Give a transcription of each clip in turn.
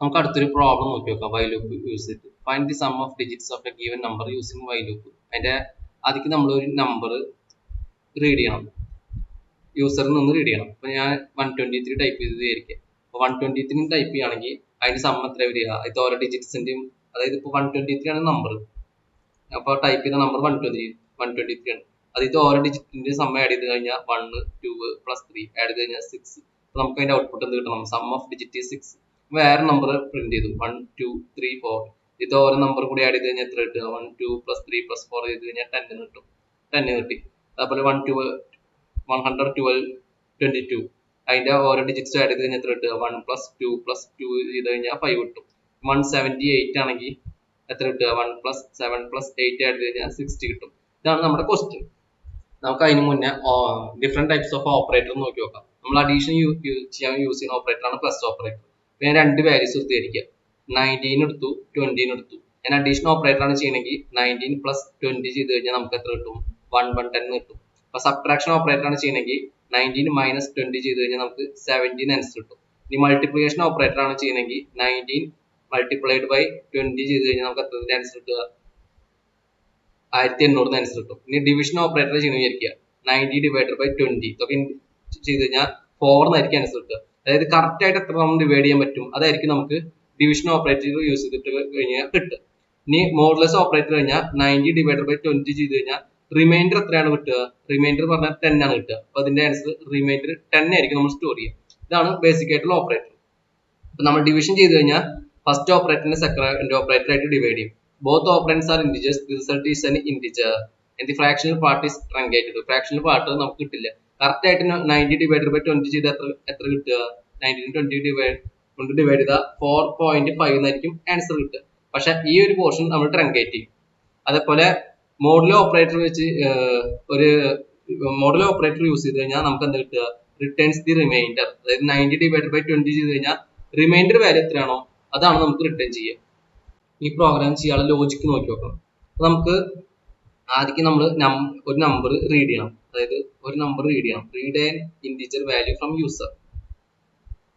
നമുക്ക് അടുത്തൊരു പ്രോബ്ലം നോക്കി നോക്കാം. വൈൽ ലൂപ്പ് യൂസ് ചെയ്തിട്ട് find the sum of digits of A given number using while loop. അതിന്റെ അതിക്ക് നമ്മൾ ഒരു നമ്പർ റീഡ് ചെയ്യണം, യൂസറിൽ നിന്ന് റീഡ് ചെയ്യണം. അപ്പൊ ഞാൻ 123 ടൈപ്പ് ചെയ്ത് വിചാരിക്കുക. അപ്പൊ 123 ടൈപ്പ് ചെയ്യുകയാണെങ്കിൽ അതിന് സം എത്ര വരിക? ഇത് ഓരോ ഡിജിറ്റ്സിന്റെയും, അതായത് ഇപ്പൊ 123 ആണ് നമ്പർ. അപ്പോൾ ടൈപ്പ് ചെയ്ത നമ്പർ 123 ആണ്. അതിൽ ഓരോ ഡിജിറ്റിന്റെ സം ആഡ് ചെയ്ത് കഴിഞ്ഞാൽ 1 2 പ്ലസ് 3 ആഡ് ചെയ്ത് കഴിഞ്ഞാൽ 6. അപ്പൊ നമുക്ക് അതിന്റെ ഔട്ട്പുട്ട് എന്ത് കിട്ടണം? Sum of digit 6. വേറെ നമ്പർ പ്രിന്റ് ചെയ്തു 1 2 3 4. ഇത് ഓരോ നമ്പർ കൂടി ആഡ് ചെയ്ത് കഴിഞ്ഞാൽ എത്ര കിട്ടുക? 1 2 പ്ലസ് 3 പ്ലസ് 4 ചെയ്ത് കഴിഞ്ഞാൽ 10 കിട്ടും. 10 കിട്ടി. അതുപോലെ 112 22. അതിന്റെ ഓരോ ഡിജിറ്റ്സ് ആഡ് ചെയ്ത് കഴിഞ്ഞാൽ എത്ര കിട്ടുക? 1 പ്ലസ് 2 പ്ലസ് 2 ചെയ്ത് കഴിഞ്ഞാൽ 5 കിട്ടും. 178 ആണെങ്കിൽ എത്ര കിട്ടുക? 1 പ്ലസ് 7 പ്ലസ് 8 ആഡ് ചെയ്ത് കഴിഞ്ഞാൽ 60 കിട്ടും. ഇതാണ് നമ്മുടെ ക്വസ്റ്റ്യൻ. നമുക്ക് അതിന് മുന്നേ ഡിഫറെന്റ് ടൈപ്സ് ഓഫ് ഓപ്പറേറ്റർ നോക്കി നോക്കാം. നമ്മൾ അഡീഷൻ ചെയ്യാൻ യൂസ് ചെയ്യുന്ന ഓപ്പറേറ്റർ ആണ് പ്ലസ് ഓപ്പറേറ്റർ. ഞാൻ രണ്ട് വാല്യൂസ് എടുത്തിരിക്കുക, 19 എടുത്തു 20 എടുത്തു. ഞാൻ അഡീഷൻ ഓപ്പറേറ്റർ ആണ് ചെയ്യണമെങ്കിൽ 19 പ്ലസ് 20 ചെയ്ത് കഴിഞ്ഞാൽ നമുക്ക് എത്ര കിട്ടും? 110 കിട്ടും. അപ്പൊ സബ്ട്രാക്ഷൻ ഓപ്പറേറ്റർ ആണ് ചെയ്യണമെങ്കിൽ 19 മൈനസ് 20 ചെയ്ത് കഴിഞ്ഞാൽ നമുക്ക് 17 ആൻസർ കിട്ടും. ഇനി മൾട്ടിപ്ലിക്കേഷൻ ഓപ്പറേറ്റർ ആണ് ചെയ്യണമെങ്കിൽ 19 മൾട്ടിപ്ലൈഡ് ബൈ 20 ചെയ്ത് കഴിഞ്ഞാൽ നമുക്ക് എത്ര ആൻസർ കിട്ടുക? 1800 ആൻസർ കിട്ടും. ഇനി ഡിവിഷൻ ഓപ്പറേറ്റർ ചെയ്യുന്ന വിചാരിക്കുക, 90 ഡിവൈഡഡ് ബൈ 20 ഇതൊക്കെ ചെയ്ത് കഴിഞ്ഞാൽ 4 എന്നായിരിക്കും ആൻസർ കിട്ടുക. അതായത് കറക്റ്റ് ആയിട്ട് എത്ര നമ്മൾ ഡിവൈഡ് ചെയ്യാൻ പറ്റും അതായിരിക്കും നമുക്ക് ഡിവിഷൻ ഓപ്പറേറ്റർ യൂസ് ചെയ്തിട്ട് കഴിഞ്ഞാൽ കിട്ടുക. ഇനി മോഡുലസ് ഓപ്പറേറ്റർ കഴിഞ്ഞാൽ 90 ഡിവൈഡഡ് ബൈ 20 ചെയ്ത് കഴിഞ്ഞാൽ റിമൈൻഡർ എത്രയാണ് കിട്ടുക? റിമൈൻഡർ പറഞ്ഞാൽ 10 ആണ് കിട്ടുക. അപ്പൊ അതിന്റെ ആൻസർ റിമൈൻഡർ 10 ആയിരിക്കും നമ്മൾ സ്റ്റോർ ചെയ്യുക. ഇതാണ് ബേസിക് ആയിട്ടുള്ള ഓപ്പറേറ്റർ. അപ്പൊ നമ്മൾ ഡിവിഷൻ ചെയ്ത് കഴിഞ്ഞാൽ ഫസ്റ്റ് ഓപ്പറേറ്ററിനെ സെക്കൻഡ് ഓപ്പറേറ്റർ ആയിട്ട് ഡിവൈഡ് ചെയ്യും. Both operands are integers. The result is an integer. And the fractional part is truncated. Fractional part നമുക്ക് കിട്ടില്ല. കറക്റ്റ് ആയിട്ട് 90 ഡിവൈഡഡ് ബൈ 20 ചെയ്ത് എത്ര കിട്ടുക? 90 20 ഡിവൈഡ് ചെയ്താൽ 4.5 എന്നായിരിക്കും ആൻസർ കിട്ടുക. പക്ഷെ ഈ ഒരു പോർഷൻ നമ്മൾ ട്രങ്കേറ്റ് ചെയ്യും. അതേപോലെ മോഡുലോ ഓപ്പറേറ്റർ വെച്ച് ഒരു മോഡുലോ ഓപ്പറേറ്റർ യൂസ് ചെയ്ത് കഴിഞ്ഞാൽ നമുക്ക് എന്താ കിട്ടുക? Returns the remainder. അതായത് 90 ഡിവൈഡഡ് ബൈ 20 ചെയ്ത് കഴിഞ്ഞാൽ റിമൈൻഡർ വാല്യൂ എത്രയാണോ അതാണ് നമുക്ക് റിട്ടേൺ ചെയ്യുക. ഈ പ്രോഗ്രാം ചെയ്യാനുള്ള ലോജിക്ക് നോക്കി നോക്കണം. അപ്പൊ നമുക്ക് ആദ്യം നമ്മൾ ഒരു നമ്പർ റീഡ് ചെയ്യണം. അതായത് ഒരു നമ്പർ റീഡ് ചെയ്യണം. Read an integer value from user.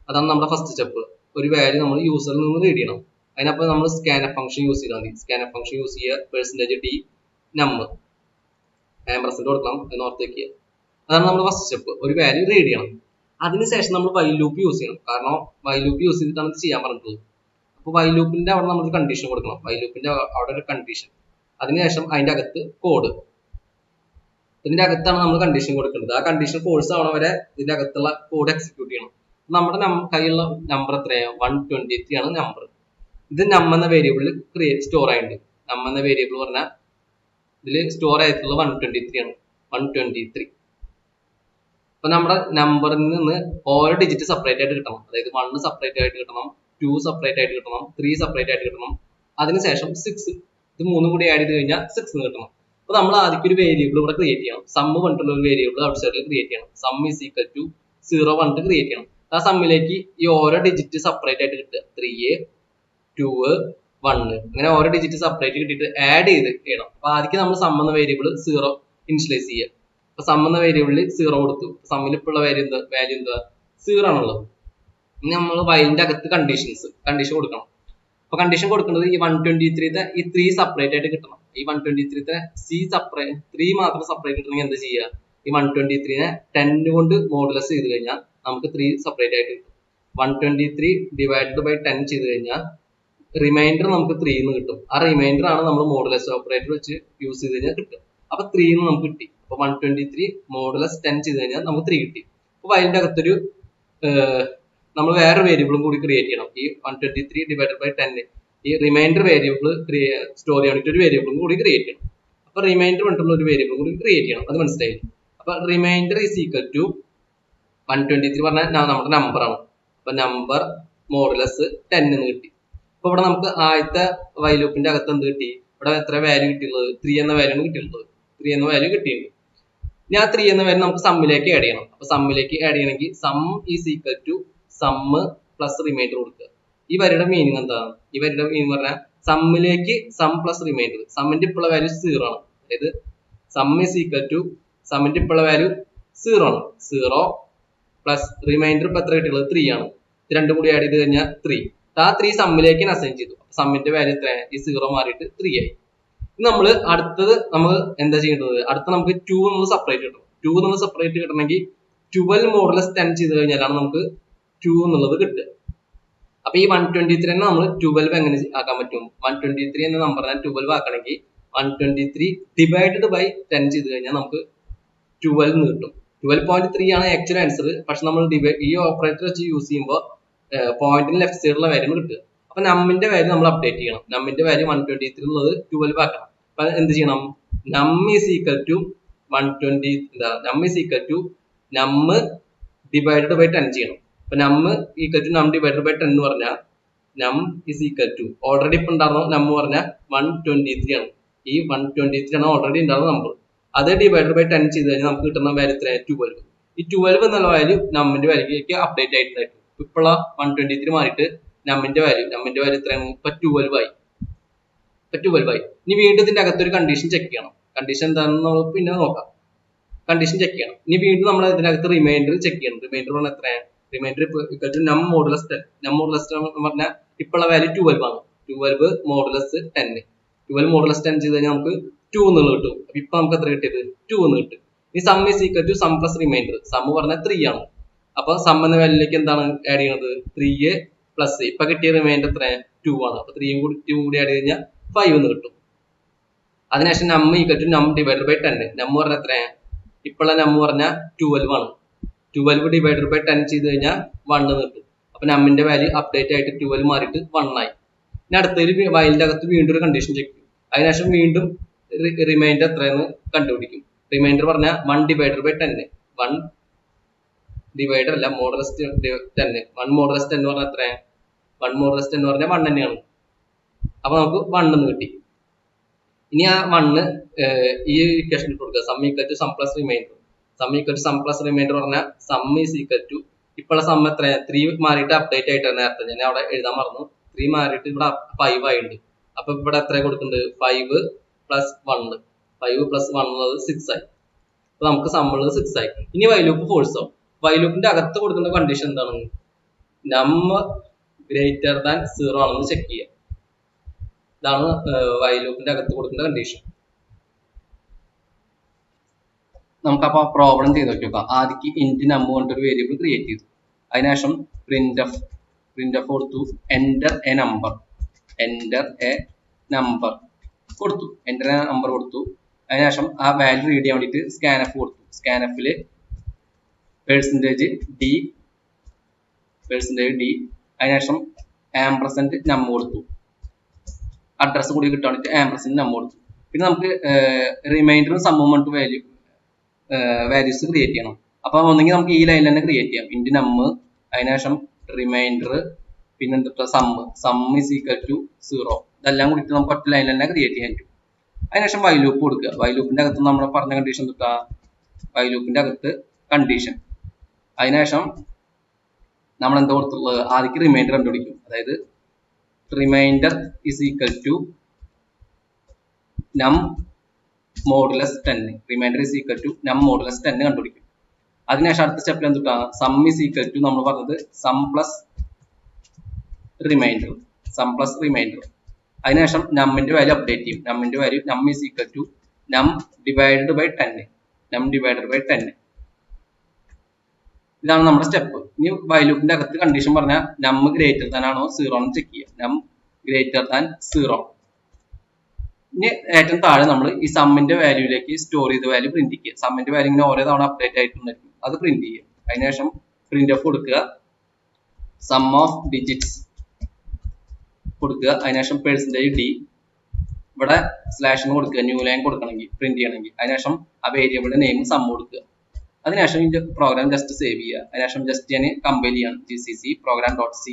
അതാണ് നമ്മുടെ ഫസ്റ്റ് സ്റ്റെപ്പ്. ഒരു വാല്യൂ നമ്മൾ യൂസറിൽ നിന്ന് റീഡ് ചെയ്യണം. അതിനപ്പോൾ നമ്മൾ സ്കാൻഎഫ് ഫംഗ്ഷൻ യൂസ് ചെയ്താൽ മതി. സ്കാൻഎഫ് ഫംഗ്ഷൻ യൂസ് ചെയ്യുക, %d നമ്പർ ആംപർസൻഡ് കൊടുക്കണം എന്ന് ഓർത്ത് വെക്കുക. അതാണ് നമ്മുടെ ഫസ്റ്റ് സ്റ്റെപ്പ്. ഒരു വാല്യൂ റീഡ് ചെയ്യണം. അതിനുശേഷം നമ്മൾ വൈൽ ലൂപ്പ് യൂസ് ചെയ്യണം. കാരണം വൈൽ ലൂപ്പ് യൂസ് ചെയ്തിട്ടാണ് ഇത് ചെയ്യാൻ പറഞ്ഞിട്ടുള്ളത്. അപ്പോൾ വൈൽ ലൂപ്പിന്റെ അവിടെ നമ്മൾ കണ്ടീഷൻ കൊടുക്കണം. വൈൽ ലൂപ്പിന്റെ അവിടെ ഒരു കണ്ടീഷൻ, അതിനുശേഷം അതിന്റെ അകത്ത് കോഡ്. ഇതിന്റെ അകത്താണ് നമ്മൾ കണ്ടീഷൻ കൊടുക്കേണ്ടത്. ആ കണ്ടീഷൻ ഫോഴ്സ് ആവണ വരെ ഇതിന്റെ അകത്തുള്ള കോഡ് എക്സിക്യൂട്ട് ചെയ്യണം. നമ്മുടെ കയ്യിലുള്ള നമ്പർ എത്രയാണ്? 123 ആണ് നമ്പർ. ഇത് നം എന്ന വേരിയബിളിൽ സ്റ്റോർ ആയിട്ടുണ്ട്. നം എന്ന വേരിയബിൾ പറഞ്ഞാൽ ഇതിൽ സ്റ്റോർ ആയിട്ടുള്ളത് 123 ആണ്. 123. അപ്പൊ നമ്മുടെ നമ്പറിൽ നിന്ന് ഓരോ ഡിജിറ്റ് സെപ്പറേറ്റ് ആയിട്ട് കിട്ടണം. അതായത് 1 സെപ്പറേറ്റ് ആയിട്ട് കിട്ടണം, 2 സെപ്പറേറ്റ് ആയിട്ട് കിട്ടണം, 3 സെപ്പറേറ്റ് ആയിട്ട് കിട്ടണം. അതിനുശേഷം 6, ഇത് 3 കൂടി ആഡ് ചെയ്ത് കഴിഞ്ഞാൽ 6 കിട്ടണം. അപ്പൊ നമ്മൾ ആദ്യം ഒരു വേരിയബിൾ ഇവിടെ ക്രിയേറ്റ് ചെയ്യണം. സം പറഞ്ഞിട്ടുള്ള ഒരു വേരിയബിൾ ഔട്ട് സൈഡിൽ ക്രിയേറ്റ് ചെയ്യണം. സം ഈസ് ഈക്വൽ ടു 0 പറഞ്ഞിട്ട് ക്രിയേറ്റ് ചെയ്യണം. ആ സമ്മിലേക്ക് ഈ ഓരോ ഡിജിറ്റ് സെപ്പറേറ്റ് ആയിട്ട് കിട്ടുക. 3 2 1 അങ്ങനെ ഓരോ ഡിജിറ്റ് സെപ്പറേറ്റ് കിട്ടിയിട്ട് ആഡ് ചെയ്യണം. അപ്പൊ ആദ്യം നമ്മൾ സം എന്ന വേരിയബിൾ 0 ഇനിഷ്യലൈസ് ചെയ്യുക. അപ്പൊ സം എന്ന വേരിയബിളിൽ 0 കൊടുത്തു. സമ്മിൽ ഇപ്പോൾ ഉള്ള വാല്യൂ എന്താ? 0 ആണുള്ളത്. ഇനി നമ്മൾ വൈലിന്റെ അകത്ത് കണ്ടീഷൻ കൊടുക്കണം. അപ്പൊ കണ്ടീഷൻ കൊടുക്കുന്നത് ഈ 123 ഈ 3 സെപ്പറേറ്റ് ആയിട്ട് കിട്ടണം. ഈ 123 3 മാത്രം സെപ്പറേറ്റ് കിട്ടണമെങ്കിൽ എന്താ ചെയ്യുക? ഈ 123 10 കൊണ്ട് മോഡുലസ് ചെയ്ത് കഴിഞ്ഞാൽ നമുക്ക് 3 സെപ്പറേറ്റ് ആയിട്ട് കിട്ടും. 123 ഡിവൈഡഡ് ബൈ 10 ചെയ്ത് കഴിഞ്ഞാൽ റിമൈൻഡർ നമുക്ക് 3 എന്ന് കിട്ടും. ആ റിമൈൻഡർ ആണ് നമ്മൾ മോഡുലസ് ഓപ്പറേറ്റർ വെച്ച് യൂസ് ചെയ്ത് കഴിഞ്ഞാൽ കിട്ടും. അപ്പൊ 3 എന്ന് നമുക്ക് കിട്ടി. അപ്പൊ 123 മോഡുലസ് 10 ചെയ്ത് കഴിഞ്ഞാൽ നമുക്ക് 3 കിട്ടി. അപ്പൊ വൈലിന്റെ അകത്തൊരു നമ്മൾ വേറെ വേരിയബിളും കൂടി ക്രിയേറ്റ് ചെയ്യണം. ഈ 123 ഡിവൈഡഡ് ബൈ 10 ഈ റിമൈൻഡർ വേരിയബിൾ സ്റ്റോർ ചെയ്യാൻ വേണ്ടിയിട്ട് ഒരു വേരിയബിളും കൂടി ക്രിയേറ്റ് ചെയ്യണം. അപ്പൊ റിമൈൻഡർ പറഞ്ഞിട്ടുള്ള ഒരു വേരിയബിളും കൂടി ക്രിയേറ്റ് ചെയ്യണം. അത് മനസ്സിലായി. അപ്പൊ റിമൈൻഡർ ഈസ് ഈക്വൽ ടു 123 പറഞ്ഞാൽ നമ്മുടെ നമ്പർ ആണ്. അപ്പൊ നമ്പർ മോഡുലസ് 10 എന്ന് കിട്ടി. അപ്പൊ ഇവിടെ നമുക്ക് ആദ്യത്തെ വൈൽ ലൂപ്പിന്റെ അകത്ത് എന്ത് കിട്ടി? ഇവിടെ എത്ര വാല്യൂ കിട്ടിയുള്ളത്? 3 എന്ന വാല്യൂ ആണ് കിട്ടിയിട്ടുള്ളത്. 3 എന്ന വാല്യൂ കിട്ടിയിട്ടുണ്ട്. ഇനി ആ 3 എന്ന വാല്യൂ നമുക്ക് സമ്മിലേക്ക് ആഡ് ചെയ്യണം. അപ്പൊ സമ്മിലേക്ക് ആഡ് ചെയ്യണമെങ്കിൽ sum is equal to sum plus remainder കൊടുക്കുക. ഈ വരിയുടെ മീനിങ് എന്താണ്? ഈ വരിയുടെ മീനിങ് പറഞ്ഞാൽ സമ്മിലേക്ക് സം പ്ലസ് റിമൈൻഡർ. സമ്മിന്റെ ഇപ്പോഴുള്ള വാല്യൂ 0 ആണ്. അതായത് സം ഈസ് ഈക്വൽ ടു സമ്മിന്റെ ഇപ്പോഴുള്ള വാല്യൂ 0 ആണ്. 0 പ്ലസ് റിമൈൻഡർ ഇപ്പൊ എത്ര കിട്ടിയുള്ളത്? 3 ആണ്. ഇത് രണ്ടും കൂടി ആഡ് ചെയ്ത് കഴിഞ്ഞാൽ 3. ആ 3 സമ്മിലേക്ക് അസൈൻ ചെയ്തു. സമ്മിന്റെ വാല്യൂ എത്ര? ഈ 0 മാറിയിട്ട് 3 ആയി. നമ്മൾ അടുത്തത് നമ്മൾ എന്താ ചെയ്യേണ്ടത്? അടുത്ത നമുക്ക് 2 എന്നുള്ളത് സെപ്പറേറ്റ് കിട്ടണം. 2 എന്നുള്ളത് സെപ്പറേറ്റ് കിട്ടണമെങ്കിൽ 12 മോഡുലസ് 10 ചെയ്ത് കഴിഞ്ഞാലാണ് നമുക്ക് 2 എന്നുള്ളത് കിട്ടുക. അപ്പൊ ഈ 123 തന്നെ നമ്മൾ 12 എങ്ങനെ ആക്കാൻ പറ്റും? 123 എന്ന നമ്പറിനെ 12 ആക്കണമെങ്കിൽ 123 ഡിവൈഡഡ് ബൈ 10 ചെയ്ത് കഴിഞ്ഞാൽ നമുക്ക് 12 എന്ന് കിട്ടും. 12.3 ആണ് ആക്ച്വൽ ആൻസർ. പക്ഷെ നമ്മൾ ഈ ഓപ്പറേറ്റർ വെച്ച് യൂസ് ചെയ്യുമ്പോൾ പോയിന്റിന് ലെഫ്റ്റ് സൈഡിലുള്ള വാല്യൂ കിട്ടുക. അപ്പൊ നമ്മിന്റെ വാല്യൂ നമ്മൾ അപ്ഡേറ്റ് ചെയ്യണം. നമ്മിന്റെ വാല്യൂ 123 എന്നുള്ളത് 12 ആക്കണം. അപ്പൊ എന്ത് ചെയ്യണം? നം is equal to 120 num is equal to നം ഡിവൈഡഡ് ബൈ 10 ചെയ്യണം. അപ്പൊ നം ഈക്വൽ ടു നം ഡിവൈഡഡ് ബൈ 10 എന്ന് പറഞ്ഞാൽ നം ഈസ് ഈക്വൽ ടു ഓൾറെഡി ഇപ്പൊ ഉണ്ടായിരുന്ന നം പറഞ്ഞാൽ 123 ആണ്. ഈ 123 ആണ് ഓൾറെഡി ഉണ്ടായിരുന്ന നമ്പർ. അത് ഡിവൈഡഡ് ബൈ 10 ചെയ്ത് കഴിഞ്ഞാൽ നമുക്ക് കിട്ടുന്ന വാല്യൂ എത്ര? 12. ഈ 12 എന്നുള്ള വാല്യൂ നമ്മിന്റെ വാല്യൂക്ക് അപ്ഡേറ്റ് ആയിട്ടുണ്ടായിരുന്നു. ഇപ്പോഴുള്ള 123 മാറിയിട്ട് നമ്മിന്റെ വാല്യൂ എത്രയാണ്? ഇപ്പൊ 12 ആയി. ഇനി വീണ്ടും ഇതിന്റെ അകത്തൊരു കണ്ടീഷൻ ചെക്ക് ചെയ്യണം. കണ്ടീഷൻ എന്താണെന്ന് പിന്നെ നോക്കാം. കണ്ടീഷൻ ചെക്ക് ചെയ്യണം. ഇനി വീണ്ടും നമ്മൾ ഇതിനകത്ത് റിമൈൻഡർ ചെക്ക് ചെയ്യണം. റിമൈൻഡർ പറഞ്ഞാൽ എത്രയാണ്? റിമൈൻഡർ നം മോഡുലസ് 10. നം മോഡുലസ് 10 എന്ന് പറഞ്ഞാൽ ഇപ്പോഴുള്ള വാല്യൂ 12 ആണ്. 12 മോഡുലസ് 10. 12 മോഡുലസ് 10 ചെയ്ത് കഴിഞ്ഞാൽ നമുക്ക് 2 എന്നുള്ളത് കിട്ടും. ഇപ്പൊ നമുക്ക് എത്ര കിട്ടിയത്? 2 എന്ന് കിട്ടും. ഈ sum is equal to sum plus remainder. Sum പറഞ്ഞാൽ 3 ആണ്. അപ്പൊ സം എന്ന വാല്യൂലേക്ക് എന്താണ് ആഡ് ചെയ്യുന്നത്? 3 പ്ലസ് ഇപ്പൊ കിട്ടിയ റിമൈൻഡർ എത്ര? 2 ആണ്. അപ്പൊ 3 കൂടി ആഡ് ചെയ്ത് കഴിഞ്ഞാൽ 5 എന്ന് കിട്ടും. അതിനുശേഷം നം ഈക്വൽ ടു നം ഡിവൈഡഡ് ബൈ 10. നം പറഞ്ഞാൽ എത്ര? ഇപ്പോഴുള്ള നം പറഞ്ഞാൽ 12 ആണ്. 12 ഡിവൈഡഡ് ബൈ 10 ചെയ്ത് കഴിഞ്ഞാൽ 1 എന്ന് കിട്ടും. അപ്പൊ നമ്മിന്റെ വാല്യൂ അപ്ഡേറ്റ് ആയിട്ട് 12 മാറിയിട്ട് 1 ആയി. ഇനി അടുത്തൊരു വയലിന്റെ അകത്ത് വീണ്ടും ഒരു കണ്ടീഷൻ ചെക്ക് ചെയ്യും. അതിനുശേഷം വീണ്ടും റിമൈൻഡർ എത്രയെന്ന് കണ്ടുപിടിക്കും. റിമൈൻഡർ പറഞ്ഞാൽ 1 ഡിവൈഡഡ് ബൈ 10. 1 ഡിവൈഡർ അല്ല, മോഡുലസ് 10. 1 മോഡുലസ് 10 എന്ന് പറഞ്ഞാൽ എത്ര? 1 മോഡുലസ് 10 എന്ന് പറഞ്ഞാൽ 1 തന്നെയാണ്. അപ്പൊ നമുക്ക് 1 എന്ന് കിട്ടി. ഇനി ആ 1 ഈ ഇക്വേഷൻ ഇട്ട് കൊടുക്കുക. Sum equal to sum plus remainder. Sum equal to sum plus remainder പറഞ്ഞാൽ സം ഈസ് ഈക്വൽ ടു ഇപ്പോഴുള്ള സം എത്ര? 3 മാറിയിട്ട് അപ്ഡേറ്റ് ആയിട്ടാണ് നേരത്തെ ഞാൻ അവിടെ എഴുതാൻ മറന്നു. 3 മാറിയിട്ട് ഇവിടെ 5 ആയിട്ടുണ്ട്. അപ്പൊ ഇവിടെ എത്ര കൊടുക്കുന്നുണ്ട്? 5 പ്ലസ് 1. 5 പ്ലസ് 1 എന്നുള്ളത് 6 ആയി. അപ്പൊ നമുക്ക് സം ഉള്ളത് 6 ആയി. ഇനി വൈലൂപ്പ് ഫോഴ്സ് ആവും. വൈലൂപ്പിന്റെ അകത്ത് കൊടുക്കുന്ന കണ്ടീഷൻ എന്താണ്? നം ഗ്രേറ്റർ ദാൻ 0 ആണെന്ന് ചെക്ക് ചെയ്യുക. ഇതാണ് വൈലൂപ്പിന്റെ അകത്ത് കൊടുക്കുന്ന കണ്ടീഷൻ. നമുക്കപ്പോ പ്രോബ്ലം ചെയ്ത് നോക്കിയോക്കാം. ആദ്യം ഇന്റ് നം കൊണ്ടൊരു വേരിയബിൾ ക്രിയേറ്റ് ചെയ്തു. അതിനുശേഷം പ്രിന്റ് എഫ് കൊടുത്തു. എന്റർ എ നമ്പർ കൊടുത്തു. അതിനുശേഷം ആ വാല്യൂ റീഡ് ചെയ്യാൻ വേണ്ടിയിട്ട് സ്കാൻഎഫ് കൊടുത്തു. സ്കാൻഎഫില് %d അതിനുശേഷം ആംപർസെന്റ് നം കൊടുത്തു. അഡ്രസ് കൂടി കിട്ടാൻ വേണ്ടിയിട്ട് ആംപർസെന്റ് നം കൊടുത്തു. പിന്നെ നമുക്ക് റിമൈൻഡറും സമ്മും കൊണ്ട് വാല്യൂസ് ക്രിയേറ്റ് ചെയ്യണം. അപ്പൊ ഒന്നെങ്കിൽ നമുക്ക് ഈ ലൈനിൽ തന്നെ ക്രിയേറ്റ് ചെയ്യാം. ഇന്റ് നം, അതിനുശേഷം റിമൈൻഡർ, പിന്നെ എന്താ സം ഈസ് ഈക്വൽ ടു 0. ഇതെല്ലാം കൂടിയിട്ട് നമുക്ക് ഒറ്റ ലൈനിൽ തന്നെ ക്രിയേറ്റ് ചെയ്യാൻ പറ്റും. അതിനുശേഷം വൈലൂപ്പ് കൊടുക്കുക. വൈലൂപ്പിന്റെ അകത്ത് നമ്മൾ പറഞ്ഞ കണ്ടീഷൻ തൊട്ടാ വൈലൂപ്പിന്റെ അകത്ത് കണ്ടീഷൻ. അതിനുശേഷം നമ്മൾ എന്താ കൊടുത്തുള്ളത്? ആദ്യം റിമൈൻഡർ കണ്ടുപിടിക്കും. അതായത് remainder is equal to num modulus 10. Remainder is equal to num modulus 10 കണ്ടുപിടിക്കും. അതിനുശേഷം അടുത്ത സ്റ്റെപ്പിൽ എന്തുട്ടാ? സം ഈസ് ഈക്വൽ ടു നമ്മൾ പറഞ്ഞത് സം പ്ലസ് റിമൈൻഡർ. അതിനുശേഷം നമ്മിന്റെ വാല്യൂ അപ്ഡേറ്റ് ചെയ്യും. നമ്മിന്റെ വാല്യൂ നം ഈസ് ഈക്വൽ ടു നം ഡിവൈഡഡ് ബൈ 10. ഇതാണ് നമ്മുടെ സ്റ്റെപ്പ്. ഇനി വൈലൂപ്പിന്റെ അകത്ത് കണ്ടീഷൻ പറഞ്ഞാൽ നം ഗ്രേറ്റർ ദാൻ ആണോ 0 എന്ന് ചെക്ക് ചെയ്യുക. നം ഗ്രേറ്റർ ദാൻ 0. ഇനി ഏറ്റവും താഴെ നമ്മൾ ഈ സമ്മിന്റെ വാല്യൂയിലേക്ക് സ്റ്റോർ ചെയ്ത വാല്യൂ പ്രിന്റ് ചെയ്യുക. സമ്മിന്റെ വാല്യൂ ഇങ്ങനെ ഓരോ തവണ അപ്ഡേറ്റ് ആയിട്ടുണ്ടായിരിക്കും. അത് പ്രിന്റ് ചെയ്യുക. അതിനുശേഷം പ്രിന്റ് എഫ് കൊടുക്കുക. സം ഓഫ് ഡിജിറ്റ്സ് കൊടുക്കുക. അതിനുശേഷം %d ഇവിടെ സ്ലാഷ് കൊടുക്കുക. ന്യൂ ലൈൻ കൊടുക്കണമെങ്കിൽ പ്രിന്റ് ചെയ്യണമെങ്കിൽ. അതിനുശേഷം ആ വേരിയബിളിന്റെ നെയിം സം കൊടുക്കുക. അതിനുശേഷം ഈ പ്രോഗ്രാം ജസ്റ്റ് സേവ് ചെയ്യുക. അതിനുശേഷം ജസ്റ്റ് ഞാൻ കമ്പൈൽ ചെയ്യണം. GCC program.c.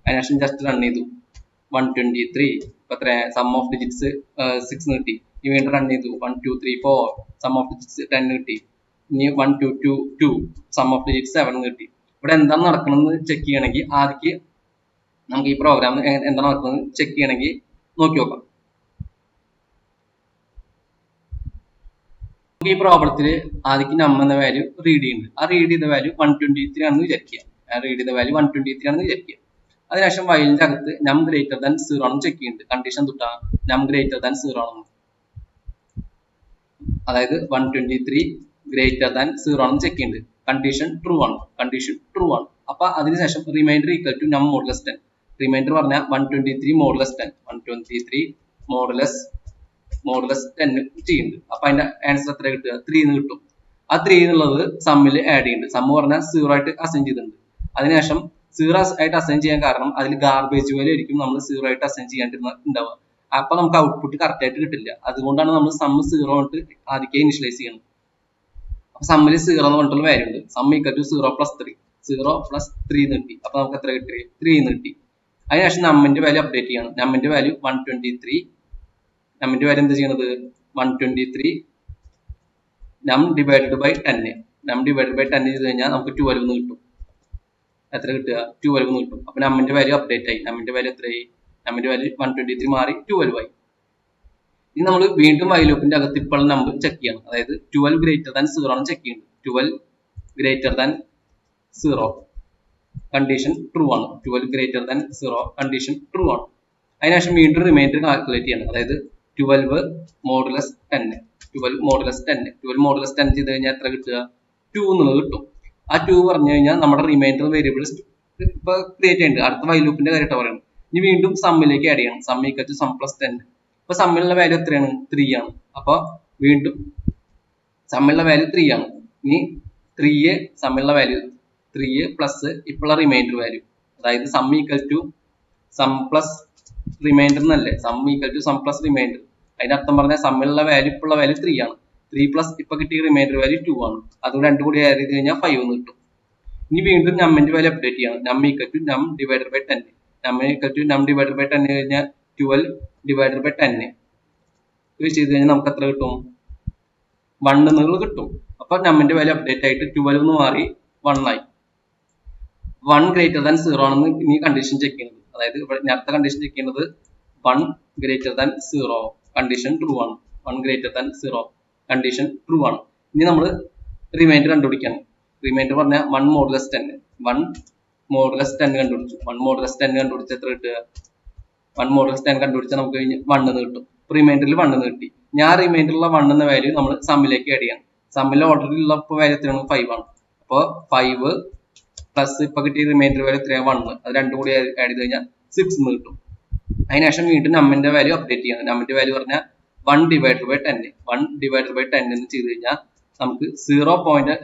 അതിനുശേഷം ജസ്റ്റ് റൺ ചെയ്തു. 123 ഇപ്പൊ എത്ര? സം ഓഫ് ഡിജിറ്റ്സ് 6 കിട്ടി. ഇനി വീണ്ടും റൺ ചെയ്തു. 1 2 3 4 സം ഓഫ് ഡിജിറ്റ്സ് 10 കിട്ടി. ഇനി 1 2 2 2 സം ഓഫ് ഡിജിറ്റ്സ് 7 കിട്ടി. ഇവിടെ എന്താണ് നടക്കണമെന്ന് ചെക്ക് ചെയ്യണമെങ്കിൽ ആദ്യം നമുക്ക് ഈ പ്രോഗ്രാം എന്താണ് നടക്കുന്നത് ചെക്ക് ചെയ്യണമെങ്കിൽ നോക്കി നോക്കാം. ഈ പ്രോബ്ലത്തിൽ ആദ്യം നം എന്ന വാല്യൂ റീഡ് ചെയ്യുന്നുണ്ട്. ആ റീഡ് ചെയ്ത വാല്യൂ 123 ആണെന്ന് വിചാരിക്കുക. അതിനുശേഷം വൈലിന്റെ അകത്ത് നം ഗ്രേറ്റർ ദാൻ 0 ആണെന്ന് ചെക്ക് ചെയ്യുന്നുണ്ട്. കണ്ടീഷൻ തൊട്ടാ നം ഗ്രേറ്റർ ദാൻ 0 ആണെന്ന്, അതായത് 123 ഗ്രേറ്റർ ദാൻ 0 ആണെന്ന് ചെക്ക് ചെയ്യുന്നുണ്ട്. കണ്ടീഷൻ ട്രൂ ആണ്, കണ്ടീഷൻ ട്രൂ ആണ്. അപ്പൊ അതിനുശേഷം reminder equal to num modulus 10. Reminder പറഞ്ഞാൽ 123 മോഡുലസ് 10, 123 മോഡുലസ് 10 ചെയ്യുന്നുണ്ട്. അപ്പൊ അതിന്റെ ആൻസർ എത്ര കിട്ടുക? 3 എന്ന് കിട്ടും. ആ 3 എന്നുള്ളത് സമ്മിൽ ആഡ് ചെയ്യുന്നുണ്ട്. സമ്മ് പറഞ്ഞാൽ 0 ആയിട്ട് അസൈൻ ചെയ്തിട്ടുണ്ട്. അതിനുശേഷം 0 ആയിട്ട് അസൈൻ ചെയ്യാൻ കാരണം അതിൽ ഗാർബേജ് വാല്യൂ ആയിരിക്കും നമ്മൾ 0 ആയിട്ട് അസൈൻ ചെയ്യാണ്ടിരുന്നുണ്ടാവുക. അപ്പൊ നമുക്ക് ഔട്ട്പുട്ട് കറക്റ്റ് ആയിട്ട് കിട്ടില്ല. അതുകൊണ്ടാണ് നമ്മൾ സമ്മ് 0 ആയിട്ട് ആദ്യം ഇനിഷ്യലൈസ് ചെയ്യുന്നത്. അപ്പൊ സമ്മിൽ 0 എന്ന് പറഞ്ഞിട്ടുള്ള വാല്യൂ ഉണ്ട്. Sum equal to 0 plus 3, 0 plus 3 എന്ന് കിട്ടി. അപ്പൊ നമുക്ക് എത്ര കിട്ടി? 3 എന്ന് കിട്ടി. അതിനുശേഷം നമ്മിന്റെ വാല്യൂ അപ്ഡേറ്റ് ചെയ്യണം. നമ്മിന്റെ വാല്യൂ 123, നമ്മിന്റെ വാല്യൂ എന്താ ചെയ്യണത്? 123 നം ഡിവൈഡഡ് ബൈ 10. നം ഡിവൈഡഡ് ബൈ 10 ചെയ്ത് കഴിഞ്ഞാൽ നമുക്ക് 12 എന്ന് കിട്ടും. എത്ര കിട്ടുക? 12 എന്ന് കിട്ടും. അപ്പൊ നമ്മിന്റെ വാല്യൂ അപ്ഡേറ്റ് ആയി. നമ്മിന്റെ വാല്യൂ എത്രയായി? നമ്മിന്റെ വാല്യൂ 123 മാറി 12 ആയി. ഇനി നമ്മൾ വീണ്ടും വൈൽ ലൂപ്പിന്റെ അകത്ത് ഇപ്പോൾ നമ്പർ ചെക്ക് ചെയ്യണം. അതായത് 12 ഗ്രേറ്റർ ദാൻ 0 ആണ് ചെക്ക് ചെയ്യുന്നത്. 12 ഗ്രേറ്റർ ദാൻ 0 കണ്ടീഷൻ ട്രൂ ആണ്. 12 ഗ്രേറ്റർ ദാൻ 0 കണ്ടീഷൻ ട്രൂ ആണ്. അതിനുശേഷം വീണ്ടും റിമൈൻഡർ കാൽക്കുലേറ്റ് ചെയ്യണം. അതായത് 12 മോഡുലസ് 10, 12 മോഡുലസ് 10, 12 മോഡുലസ് 10 ചെയ്ത് കഴിഞ്ഞാൽ എത്ര കിട്ടുക? 2 എന്നുള്ളത് കിട്ടും. ആ 2 പറഞ്ഞു കഴിഞ്ഞാൽ നമ്മുടെ റിമൈൻഡർ വേരിയബിൾസ് ഇപ്പൊ ക്രിയേറ്റ് ചെയ്യുന്നുണ്ട്. അടുത്ത വൈൽ ലൂപ്പിന്റെ കാര്യമായിട്ട് പറയുന്നത്. ഇനി വീണ്ടും സമ്മിലേക്ക് ആഡ് ചെയ്യണം. Sum equal to sum plus 10. ഇപ്പൊ സമ്മിലുള്ള വാല്യൂ എത്രയാണ്? 3 ആണ്. അപ്പൊ വീണ്ടും സമ്മിലുള്ള വാല്യൂ 3 ആണ്. ഇനി 3 സമ്മിലുള്ള വാല്യൂ 3 പ്ലസ് ഇപ്പോഴുള്ള റിമൈൻഡർ വാല്യൂ, അതായത് sum equal to sum plus remainder എന്നല്ലേ? Sum equal to sum plus remainder. അതിന്റെ അർത്ഥം പറഞ്ഞാൽ സമ്മിലുള്ള വാല്യൂ ഇപ്പോഴുള്ള വാല്യൂ 3 ആണ്. 3 പ്ലസ് ഇപ്പൊ കിട്ടിയ റിമൈൻഡർ വാല്യൂ 2 ആണ്. അതുകൊണ്ട് രണ്ടും കൂടി ആഡ് ചെയ്ത് കഴിഞ്ഞാൽ 5 എന്ന് കിട്ടും. ഇനി വീണ്ടും നമ്മിന്റെ വാല്യൂ അപ്ഡേറ്റ് ചെയ്യണം. നം ഈക്വൽ ടു നം divided by 10. Num equal to നം ഡിവൈഡഡ് ബൈ 10 കഴിഞ്ഞാൽ 12 ഡിവൈഡഡ് ബൈ 10 ഇത് ചെയ്ത് കഴിഞ്ഞാൽ നമുക്ക് എത്ര കിട്ടും? 1 എന്നുള്ളത് കിട്ടും. അപ്പൊ നമ്മിന്റെ വാല്യൂ അപ്ഡേറ്റ് ആയിട്ട് 12 എന്ന് മാറി 1 ആയി. 1 ഗ്രേറ്റർ ദാൻ 0 ആണെന്ന് ഇനി കണ്ടീഷൻ ചെക്ക് ചെയ്യുന്നത്. അതായത് അടുത്ത കണ്ടീഷൻ ചെക്ക് ചെയ്യുന്നത് 1 ഗ്രേറ്റർ ദാൻ 0 കണ്ടീഷൻ ട്രൂ ആണ്. 1 ഗ്രേറ്റർ ദാൻ 0 കണ്ടീഷൻ ട്രൂ ആണ്. ഇനി നമ്മൾ റിമൈൻഡർ കണ്ടുപിടിക്കണം. റിമൈൻഡർ പറഞ്ഞാൽ 1 മോഡുലസ് 10. 1 മോഡുലസ് 10 കണ്ടുപിടിച്ചു. 1 മോഡുലസ് 10 കണ്ടുപിടിച്ച് എത്ര കിട്ടുക? 1 മോഡുലസ് 10 കണ്ടുപിടിച്ചാൽ നമുക്ക് 1 എന്ന് കിട്ടും. റിമൈൻഡറിൽ 1 എന്ന് കിട്ടി. ഞാൻ റിമൈൻഡറിലുള്ള 1 എന്ന വാല്യൂ നമ്മൾ സമ്മിലേക്ക് ആഡ് ചെയ്യണം. സമ്മിലെ ഓർഡറിലുള്ള വാല്യൂ എത്രയാണ്? 5 ആണ്. അപ്പോൾ 5 പ്ലസ് ഇപ്പൊ കിട്ടിയ റിമൈൻഡർ വാല്യൂ എത്രയാണ്? 1. അത് രണ്ടും കൂടി ആഡ് ചെയ്ത് കഴിഞ്ഞാൽ 6 എന്ന് കിട്ടും. അതിനുശേഷം വീണ്ടും നമ്മിന്റെ വാല്യൂ അപ്ഡേറ്റ് ചെയ്യണം. നമ്മിന്റെ വാല്യൂ പറഞ്ഞാൽ 1 ഡിവൈഡഡ് ബൈ 10. 1 ഡിവൈഡഡ് ബൈ 10 എന്ന് ചെയ്ത് കഴിഞ്ഞാൽ നമുക്ക് 0 പോയിന്റ്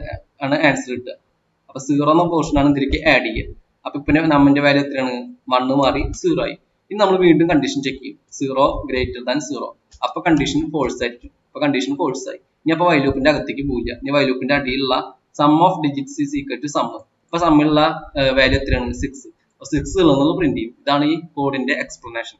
ആണ് ആൻസർ കിട്ടുക. അപ്പൊ 0 എന്ന പോർഷൻ ആണ് ഇതിലേക്ക് ആഡ് ചെയ്യുക. അപ്പൊ പിന്നെ നമ്മിന്റെ വാല്യൂ എത്രയാണ്? 1 മാറി 0 ആയി. ഇനി നമ്മൾ വീണ്ടും കണ്ടീഷൻ ചെക്ക് ചെയ്യും. 0 ഗ്രേറ്റർ ദാൻ 0. അപ്പൊ കണ്ടീഷൻ ഫോൾസ് ആയിരിക്കും. അപ്പൊ കണ്ടീഷൻ ഫോൾസ് ആയി. ഇനി അപ്പൊ വൈൽ ലൂപ്പിന്റെ അകത്തേക്ക് പോവില്ല. ഇനി വൈൽ ലൂപ്പിന്റെ അടിയിലുള്ള sum of digits is equal to sum. ഇപ്പൊ സമ്മിലുള്ള വാല്യൂ എത്രയാണ്? 6. 6 ഉള്ളതെന്നുള്ള പ്രിന്റ് ചെയ്യും. ഇതാണ് ഈ കോഡിന്റെ എക്സ്പ്ലനേഷൻ.